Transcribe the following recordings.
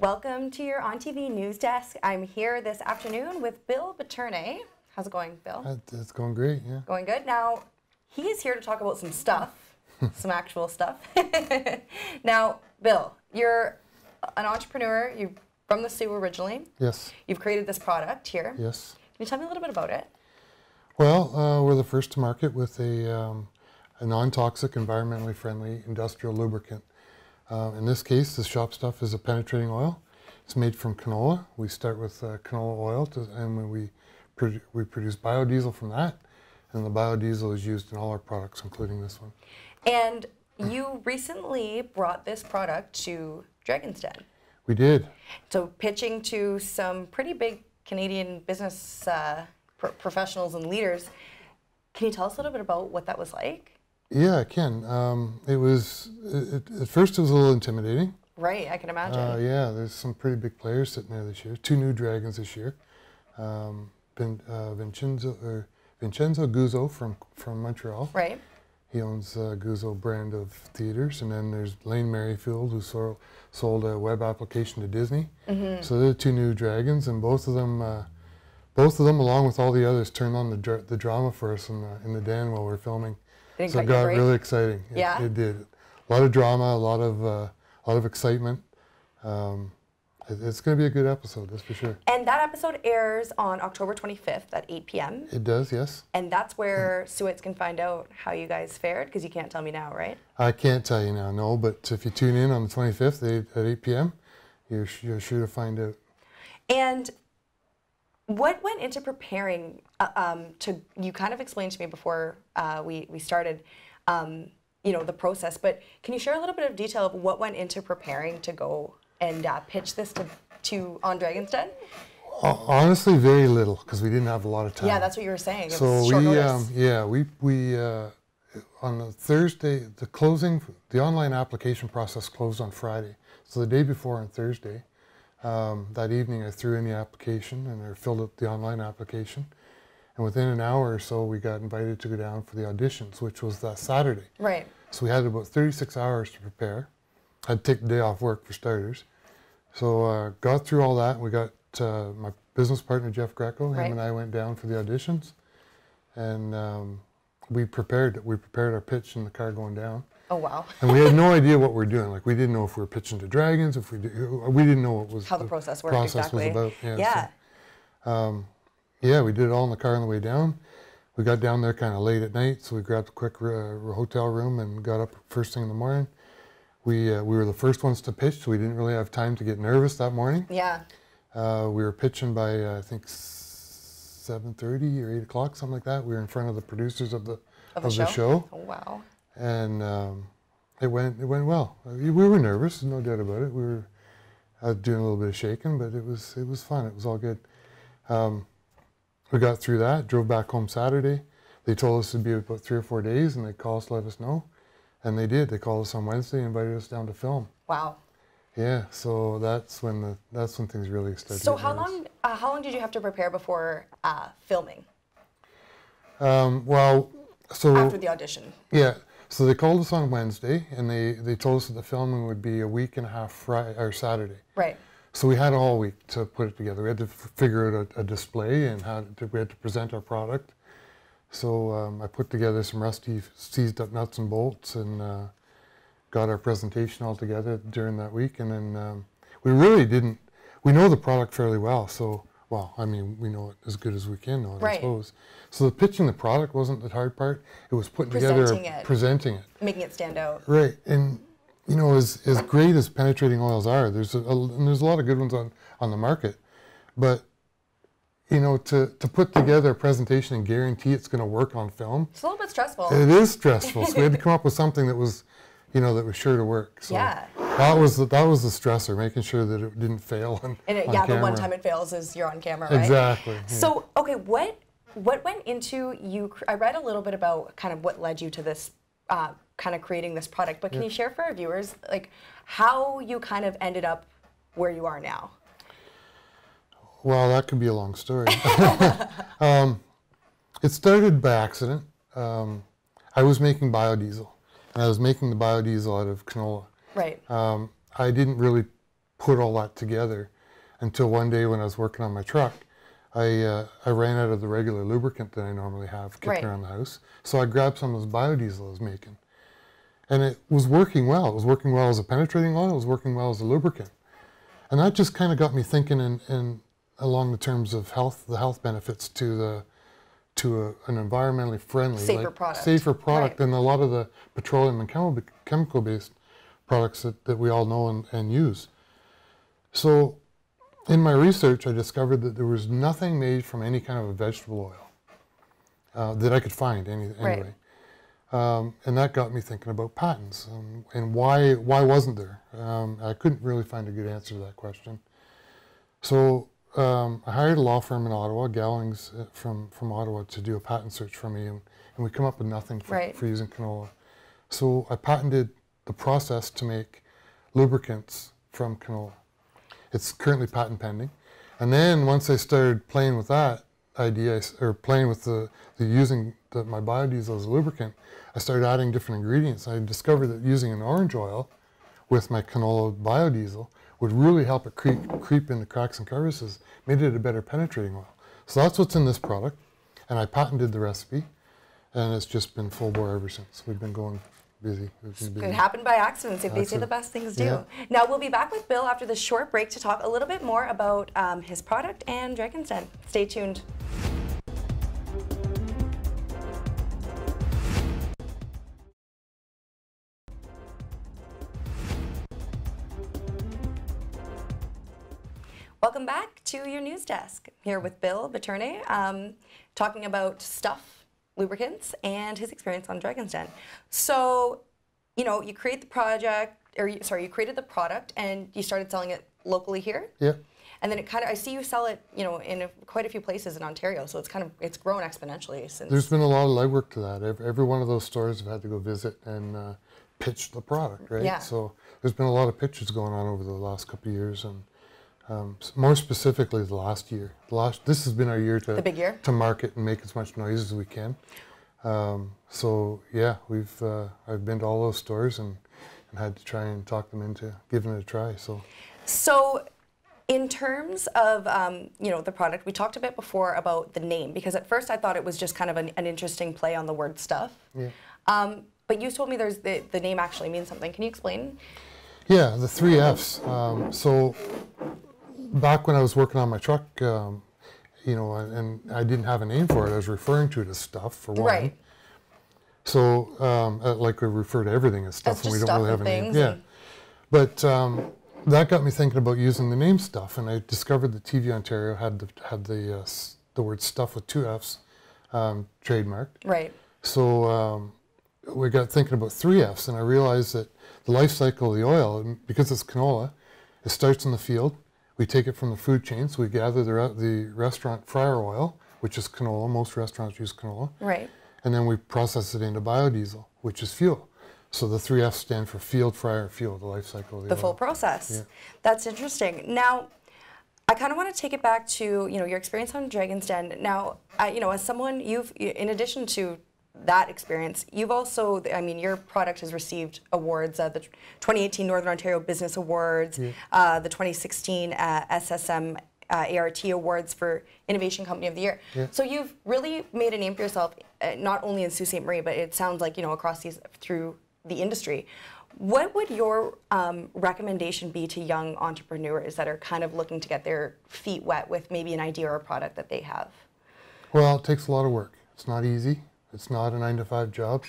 Welcome to your On TV News Desk. I'm here this afternoon with Bill Betournay. How's it going, Bill? It's going great, yeah. Going good. Now, he is here to talk about some stuff, some actual stuff. Now, Bill, you're an entrepreneur. You're from the Sault originally. Yes. You've created this product here. Yes. Can you tell me a little bit about it? Well, we're the first to market with a non-toxic, environmentally friendly industrial lubricant. In this case, the shop stuff is a penetrating oil. It's made from canola. We start with canola oil, and we produce biodiesel from that. And the biodiesel is used in all our products, including this one. And you recently brought this product to Dragon's Den. We did. So pitching to some pretty big Canadian business professionals and leaders. Can you tell us a little bit about what that was like? Yeah, I can. At first it was a little intimidating. Right, I can imagine. Yeah, there's some pretty big players sitting there this year. 2 new dragons this year. Vincenzo Guzzo from Montreal. Right. He owns Guzzo brand of theaters, and then there's Lane Merrifield, who sold a web application to Disney. Mm-hmm. So they're 2 new dragons, and both of them, along with all the others, turned on the drama for us in the den while we were filming. So it got really exciting. Yeah, it did. A lot of drama, a lot of excitement. It's going to be a good episode, that's for sure. And that episode airs on October 25th at 8 p.m. It does, yes. And that's where Saults can find out how you guys fared, because you can't tell me now, right? I can't tell you now, no, but if you tune in on the 25th at 8 p.m., you're sure to find out. And what went into preparing you kind of explained to me before we started, the process, but can you share a little bit of detail of what went into preparing to go and pitch this to on Dragon's Den? Honestly, very little, because we didn't have a lot of time. Yeah, that's what you were saying. It so was short notice. we on the Thursday, the online application process closed on Friday. So the day before, on Thursday, that evening I threw in the application and I filled out the online application. And within an hour or so, we got invited to go down for the auditions, which was that Saturday. Right. So we had about 36 hours to prepare. I had to take the day off work for starters. So got through all that. We got my business partner, Jeff Greco. Him and I went down for the auditions. And we prepared our pitch in the car going down. Oh, wow. And we had no idea what we were doing. Like, we didn't know if we were pitching to dragons, we didn't know what was how the process worked exactly. Was about. Yeah. So, we did it all in the car on the way down. We got down there kind of late at night, so we grabbed a quick hotel room and got up first thing in the morning. We were the first ones to pitch, so we didn't really have time to get nervous that morning. Yeah. We were pitching by I think 7:30 or 8 o'clock, something like that. We were in front of the producers of the show. Oh, wow. And it went well. We were nervous, no doubt about it. We were doing a little bit of shaking, but it was fun. It was all good. We got through that, drove back home Saturday. They told us it'd be about 3 or 4 days, and they'd call us to let us know. And they did. They called us on Wednesday and invited us down to film. Wow. Yeah, so that's when things really started. So how long did you have to prepare before filming? So after the audition. Yeah. So they called us on Wednesday, and they told us that the filming would be a week and a half Saturday. Right. So we had all week to put it together. We had to figure out a display and we had to present our product. So I put together some rusty seized up nuts and bolts and got our presentation all together during that week. And then we know the product fairly well. So, we know it as good as we can know it, I suppose. So the pitching the product wasn't the hard part. It was presenting it. Making it stand out. Right. And as great as penetrating oils are, there's a lot of good ones on the market, but to put together a presentation and guarantee it's going to work on film, it's a little bit stressful. It is stressful. So we had to come up with something that was, that was sure to work. So yeah. That was the stressor, making sure that it didn't fail on camera. The one time it fails is you're on camera, right? Exactly. Yeah. So okay, what went into you? I read a little bit about kind of what led you to this. Kind of creating this product, but can you share for our viewers like how you kind of ended up where you are now? Well, that could be a long story. It started by accident. I was making biodiesel, and I was making the biodiesel out of canola. Right. I didn't really put all that together until one day when I was working on my truck, I ran out of the regular lubricant that I normally have kicking around the house. So I grabbed some of this biodiesel I was making. And it was working well. It was working well as a penetrating oil. It was working well as a lubricant. And that just kind of got me thinking in along the terms of the health benefits to an environmentally friendly, safer product than a lot of the petroleum and chemical-based products that we all know and use. So in my research, I discovered that there was nothing made from any kind of a vegetable oil that I could find anyway. And that got me thinking about patents and why wasn't there? I couldn't really find a good answer to that question. So I hired a law firm in Ottawa, Gallings from Ottawa, to do a patent search for me, and we come up with nothing for using canola. So I patented the process to make lubricants from canola. It's currently patent pending. And then once I started playing with that idea, or playing with using my biodiesel as a lubricant, I started adding different ingredients. I discovered that using an orange oil with my canola biodiesel would really help it creep into cracks and crevices, made it a better penetrating oil. So that's what's in this product, and I patented the recipe, and it's just been full bore ever since. We've been going busy. It happened by accident, if they say the best things do. Yeah. Now we'll be back with Bill after this short break to talk a little bit more about his product and Dragon's Den. Stay tuned. Welcome back to your news desk. Here with Bill Betournay, talking about STUFFF lubricants and his experience on Dragon's Den. So, you know, you create the project, you created the product and you started selling it locally here. Yeah. And then it kind of, I see you sell it, you know, in quite a few places in Ontario. So it's grown exponentially since. There's been a lot of legwork to that. Every one of those stores have had to go visit and pitch the product, right? Yeah. So there's been a lot of pitches going on over the last couple of years, and more specifically the last year. This has been our year to, the big year? To market and make as much noise as we can. So yeah, I've been to all those stores and had to try and talk them into giving it a try. So in terms of you know, the product, we talked a bit before about the name, because at first I thought it was just kind of an interesting play on the word stuff. Yeah. But you told me the name actually means something. Can you explain? Yeah, the 3 F's. So back when I was working on my truck, you know, and I didn't have a name for it, I was referring to it as stuff, for one. Right. So, like we refer to everything as stuff, and we don't really have a name. Yeah. But that got me thinking about using the name Stuff, and I discovered that TV Ontario had the word stuff with 2 F's trademarked. Right. So we got thinking about 3 F's, and I realized that the life cycle of the oil, because it's canola, it starts in the field. We take it from the food chain, so we gather the restaurant fryer oil, which is canola. Most restaurants use canola. Right. And then we process it into biodiesel, which is fuel. So the 3 F's stand for field, fryer, fuel, the life cycle of the oil. Full process. Yeah. That's interesting. Now, I kind of want to take it back to, you know, your experience on Dragon's Den. Now, you know, as someone, in addition to that experience, you've also, I mean, your product has received awards, the 2018 Northern Ontario Business Awards, the 2016 SSM ART Awards for Innovation Company of the Year. Yeah. So you've really made a name for yourself, not only in Sault Ste. Marie, but it sounds like, you know, across through the industry. What would your recommendation be to young entrepreneurs that are kind of looking to get their feet wet with maybe an idea or a product that they have? Well, it takes a lot of work. It's not easy. It's not a 9-to-5 job.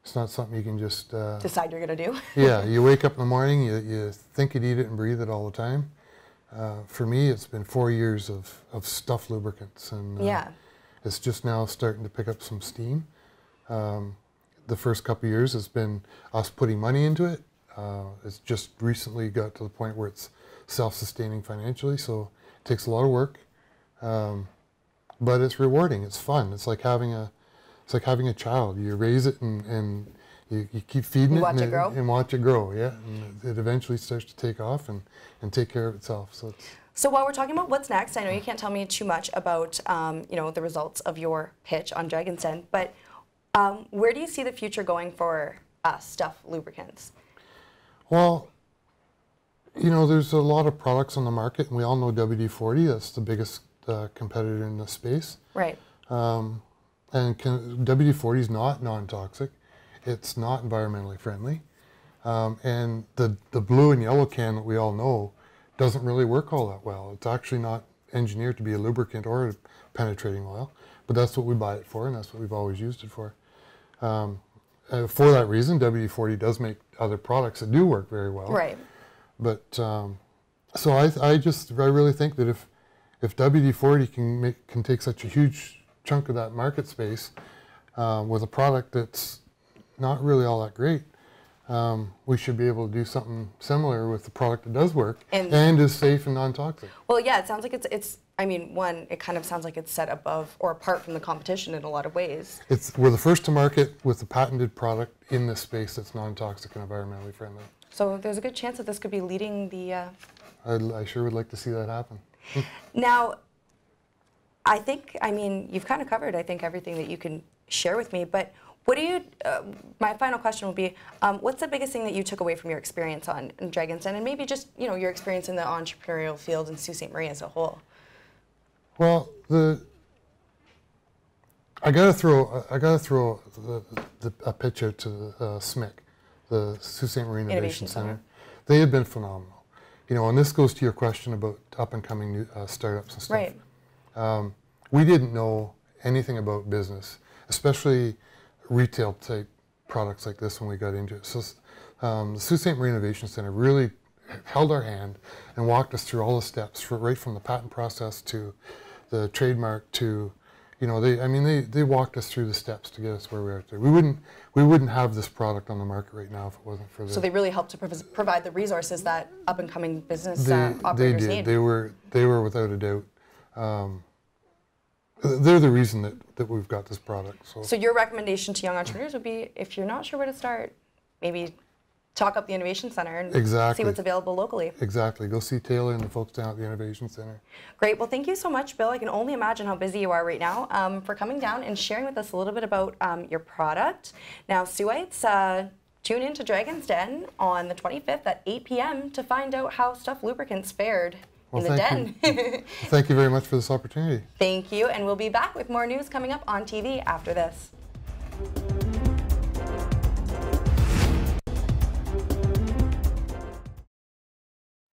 It's not something you can just decide you're going to do. Yeah, you wake up in the morning, you think you'd eat it and breathe it all the time. For me, it's been 4 years of STUFFF lubricants, and it's just now starting to pick up some steam. The first couple of years has been us putting money into it. It's just recently got to the point where it's self-sustaining financially, so it takes a lot of work, but it's rewarding. It's fun. It's like having a child. You raise it and you keep feeding it and watch it grow. Yeah, and it eventually starts to take off and take care of itself. So while we're talking about what's next, I know you can't tell me too much about you know, the results of your pitch on Dragon's Den, but where do you see the future going for STUFFF lubricants? Well, You know, there's a lot of products on the market, and we all know WD-40. That's the biggest competitor in the space. Right. And WD-40 is not non-toxic. It's not environmentally friendly. And the blue and yellow can that we all know doesn't really work all that well. It's actually not engineered to be a lubricant or a penetrating oil, but that's what we buy it for, and that's what we've always used it for. For that reason, WD-40 does make other products that do work very well. Right. But so I really think that if WD-40 can take such a huge chunk of that market space with a product that's not really all that great, we should be able to do something similar with the product that does work and is safe and non-toxic. Well, yeah, it sounds like it's. I mean, one, it kind of sounds like it's set above or apart from the competition in a lot of ways. We're the first to market with a patented product in this space that's non-toxic and environmentally friendly. So there's a good chance that this could be leading the... I sure would like to see that happen. Now, I mean, you've kind of covered, I think, everything that you can share with me, but what do you, my final question will be, what's the biggest thing that you took away from your experience on Dragon's Den, and maybe just, you know, your experience in the entrepreneurial field in Sault Ste. Marie as a whole? Well, I gotta throw a pitch out to the SMIC, the Sault Ste. Marie Innovation Center. They have been phenomenal. You know, and this goes to your question about up and coming new startups and stuff. Right. We didn't know anything about business, especially retail type products like this when we got into it. So the Sault Ste. Marie Innovation Center really held our hand and walked us through all the steps, right from the patent process to the trademark to, you know, they walked us through the steps to get us where we are today. We wouldn't have this product on the market right now if it wasn't for this. So they really helped to provide the resources that up and coming business operators need. They were without a doubt. They're the reason that we've got this product. So your recommendation to young entrepreneurs would be, if you're not sure where to start, maybe talk up the Innovation Center and see what's available locally. Exactly. Go see Taylor and the folks down at the Innovation Center. Great. Well, thank you so much, Bill. I can only imagine how busy you are right now for coming down and sharing with us a little bit about your product. Now, Saultites, tune in to Dragon's Den on the 25th at 8 p.m. to find out how STUFFF lubricants fared in the den. Thank you very much for this opportunity. Thank you, and we'll be back with more news coming up on TV after this.